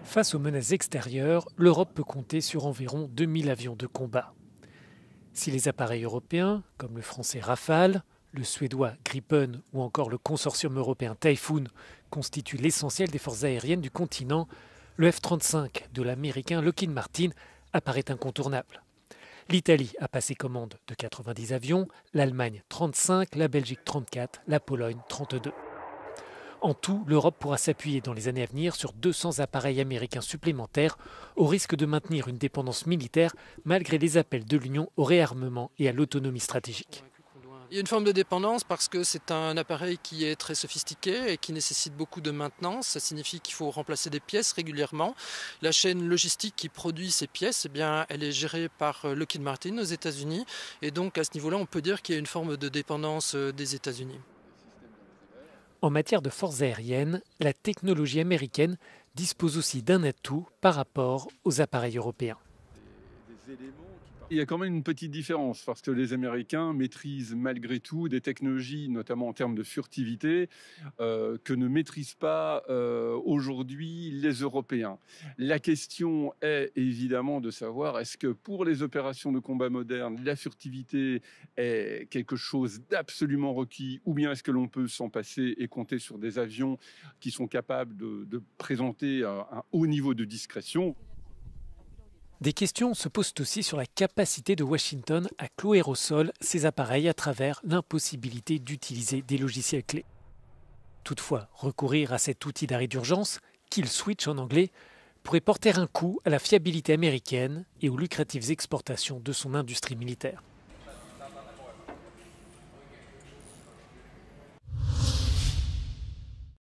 Face aux menaces extérieures, l'Europe peut compter sur environ 2000 avions de combat. Si les appareils européens, comme le français Rafale, le suédois Gripen ou encore le consortium européen Typhoon, constituent l'essentiel des forces aériennes du continent, le F-35 de l'américain Lockheed Martin apparaît incontournable. L'Italie a passé commande de 90 avions, l'Allemagne 35, la Belgique 34, la Pologne 32. En tout, l'Europe pourra s'appuyer dans les années à venir sur 200 appareils américains supplémentaires, au risque de maintenir une dépendance militaire malgré les appels de l'Union au réarmement et à l'autonomie stratégique. Il y a une forme de dépendance parce que c'est un appareil qui est très sophistiqué et qui nécessite beaucoup de maintenance. Ça signifie qu'il faut remplacer des pièces régulièrement. La chaîne logistique qui produit ces pièces, eh bien, elle est gérée par Lockheed Martin aux États-Unis. Et donc à ce niveau-là, on peut dire qu'il y a une forme de dépendance des États-Unis. En matière de forces aériennes, la technologie américaine dispose aussi d'un atout par rapport aux appareils européens. Il y a quand même une petite différence parce que les Américains maîtrisent malgré tout des technologies, notamment en termes de furtivité, que ne maîtrisent pas aujourd'hui les Européens. La question est évidemment de savoir est-ce que pour les opérations de combat modernes, la furtivité est quelque chose d'absolument requis ou bien est-ce que l'on peut s'en passer et compter sur des avions qui sont capables de présenter un haut niveau de discrétion. Des questions se posent aussi sur la capacité de Washington à clouer au sol ses appareils à travers l'impossibilité d'utiliser des logiciels clés. Toutefois, recourir à cet outil d'arrêt d'urgence, kill switch en anglais, pourrait porter un coup à la fiabilité américaine et aux lucratives exportations de son industrie militaire.